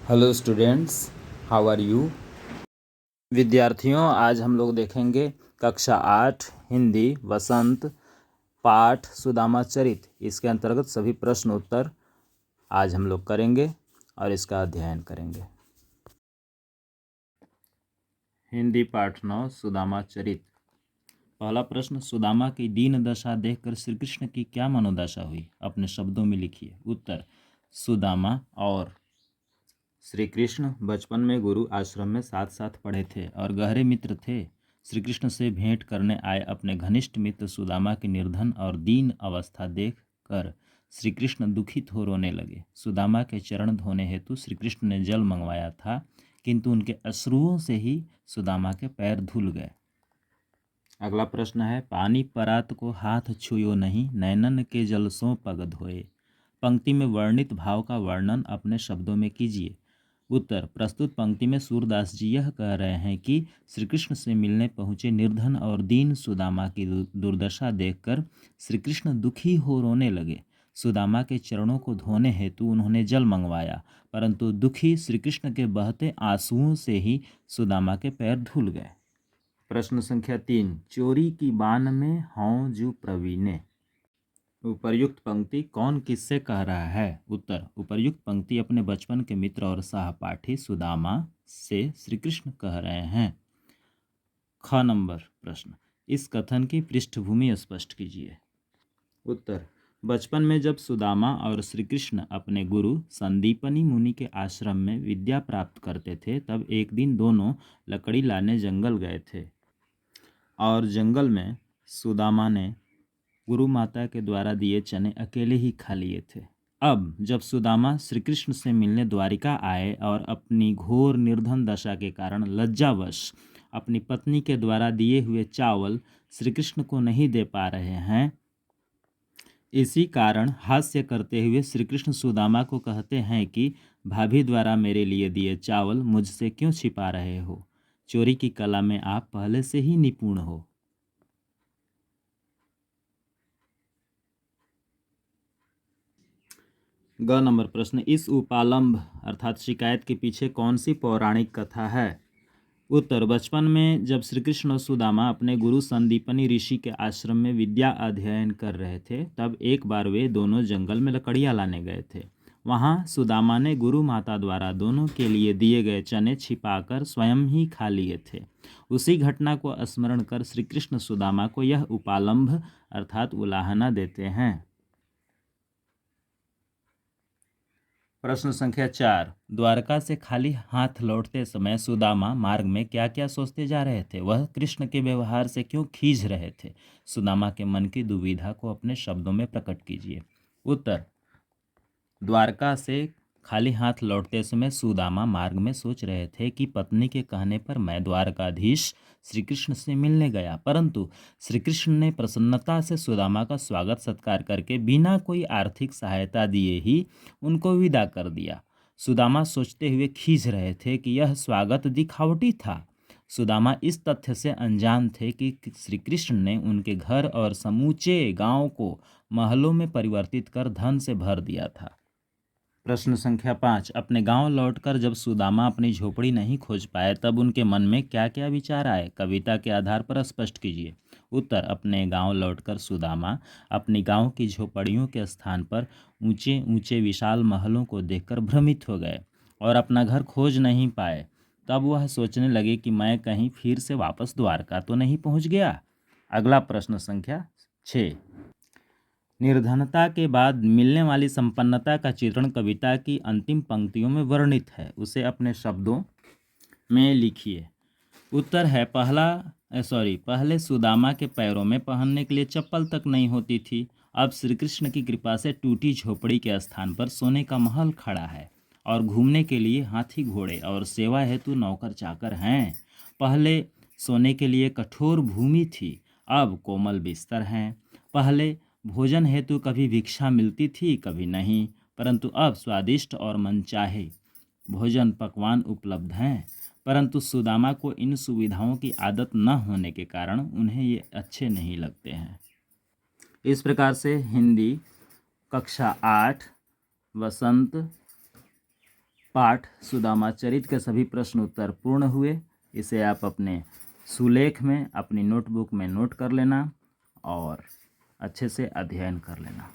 Hello students, how are you. विद्यार्थियों, आज हम लोग देखेंगे कक्षा 8 हिंदी वसंत पाठ सुदामा चरित। इसके अंतर्गत सभी प्रश्न उत्तर आज हम लोग करेंगे और इसका अध्ययन करेंगे। हिंदी पाठ 9 सुदामा चरित। पहला प्रश्न, सुदामा की दीन दशा देखकर श्री कृष्ण की क्या मनोदशा हुई? अपने शब्दों में लिखिए। उत्तर, सुदामा और श्री कृष्ण बचपन में गुरु आश्रम में साथ साथ पढ़े थे और गहरे मित्र थे। श्री कृष्ण से भेंट करने आए अपने घनिष्ठ मित्र सुदामा की निर्धन और दीन अवस्था देख कर श्री कृष्ण दुखित हो रोने लगे। सुदामा के चरण धोने हेतु श्री कृष्ण ने जल मंगवाया था, किंतु उनके अश्रुओं से ही सुदामा के पैर धुल गए। अगला प्रश्न है, पानी परात को हाथ छुयो नहीं, नैनन के जल सो पग धोए। पंक्ति में वर्णित भाव का वर्णन अपने शब्दों में कीजिए। उत्तर, प्रस्तुत पंक्ति में सूरदास जी यह कह रहे हैं कि श्री कृष्ण से मिलने पहुँचे निर्धन और दीन सुदामा की दुर्दशा देखकर श्री कृष्ण दुखी हो रोने लगे। सुदामा के चरणों को धोने हेतु उन्होंने जल मंगवाया, परंतु दुखी श्री कृष्ण के बहते आंसुओं से ही सुदामा के पैर धुल गए। प्रश्न संख्या 3, चोरी की बान में हौं जू प्रवीणे। उपर्युक्त पंक्ति कौन किससे कह रहा है? उत्तर, उपर्युक्त पंक्ति अपने बचपन के मित्र और सहपाठी सुदामा से श्री कृष्ण कह रहे हैं। ख नंबर प्रश्न, इस कथन की पृष्ठभूमि स्पष्ट कीजिए। उत्तर, बचपन में जब सुदामा और श्री कृष्ण अपने गुरु संदीपनी मुनि के आश्रम में विद्या प्राप्त करते थे, तब एक दिन दोनों लकड़ी लाने जंगल गए थे और जंगल में सुदामा ने गुरु माता के द्वारा दिए चने अकेले ही खा लिए थे। अब जब सुदामा श्री कृष्ण से मिलने द्वारिका आए और अपनी घोर निर्धन दशा के कारण लज्जावश अपनी पत्नी के द्वारा दिए हुए चावल श्री कृष्ण को नहीं दे पा रहे हैं, इसी कारण हास्य करते हुए श्री कृष्ण सुदामा को कहते हैं कि भाभी द्वारा मेरे लिए दिए चावल मुझसे क्यों छिपा रहे हो? चोरी की कला में आप पहले से ही निपुण हो। ग नंबर प्रश्न, इस उपालंभ अर्थात शिकायत के पीछे कौन सी पौराणिक कथा है? उत्तर, बचपन में जब श्री कृष्ण और सुदामा अपने गुरु संदीपनी ऋषि के आश्रम में विद्या अध्ययन कर रहे थे, तब एक बार वे दोनों जंगल में लकड़ियाँ लाने गए थे। वहाँ सुदामा ने गुरु माता द्वारा दोनों के लिए दिए गए चने छिपाकर स्वयं ही खा लिए थे। उसी घटना को स्मरण कर श्री कृष्ण सुदामा को यह उपालंभ अर्थात उलाहना देते हैं। प्रश्न संख्या 4, द्वारका से खाली हाथ लौटते समय सुदामा मार्ग में क्या क्या सोचते जा रहे थे? वह कृष्ण के व्यवहार से क्यों खींच रहे थे? सुदामा के मन की दुविधा को अपने शब्दों में प्रकट कीजिए। उत्तर, द्वारका से खाली हाथ लौटते समय सुदामा मार्ग में सोच रहे थे कि पत्नी के कहने पर मैं द्वारकाधीश श्री कृष्ण से मिलने गया, परंतु श्री कृष्ण ने प्रसन्नता से सुदामा का स्वागत सत्कार करके बिना कोई आर्थिक सहायता दिए ही उनको विदा कर दिया। सुदामा सोचते हुए खींच रहे थे कि यह स्वागत दिखावटी था। सुदामा इस तथ्य से अनजान थे कि श्री कृष्ण ने उनके घर और समूचे गांव को महलों में परिवर्तित कर धन से भर दिया था। प्रश्न संख्या 5, अपने गांव लौटकर जब सुदामा अपनी झोपड़ी नहीं खोज पाए, तब उनके मन में क्या क्या विचार आए? कविता के आधार पर स्पष्ट कीजिए। उत्तर, अपने गांव लौटकर सुदामा अपनी गांव की झोपड़ियों के स्थान पर ऊंचे ऊंचे विशाल महलों को देखकर भ्रमित हो गए और अपना घर खोज नहीं पाए। तब वह सोचने लगे कि मैं कहीं फिर से वापस द्वारका तो नहीं पहुंच गया। अगला प्रश्न संख्या 6, निर्धनता के बाद मिलने वाली संपन्नता का चित्रण कविता की अंतिम पंक्तियों में वर्णित है, उसे अपने शब्दों में लिखिए। उत्तर है, पहले सुदामा के पैरों में पहनने के लिए चप्पल तक नहीं होती थी। अब श्री कृष्ण की कृपा से टूटी झोपड़ी के स्थान पर सोने का महल खड़ा है और घूमने के लिए हाथी घोड़े और सेवा हेतु नौकर चाकर हैं। पहले सोने के लिए कठोर भूमि थी, अब कोमल बिस्तर हैं। पहले भोजन हेतु कभी भिक्षा मिलती थी, कभी नहीं, परंतु अब स्वादिष्ट और मनचाहे भोजन पकवान उपलब्ध हैं। परंतु सुदामा को इन सुविधाओं की आदत न होने के कारण उन्हें ये अच्छे नहीं लगते हैं। इस प्रकार से हिंदी कक्षा 8 वसंत पाठ सुदामा चरित के सभी प्रश्न उत्तर पूर्ण हुए। इसे आप अपने सुलेख में, अपनी नोटबुक में नोट कर लेना और अच्छे से अध्ययन कर लेना।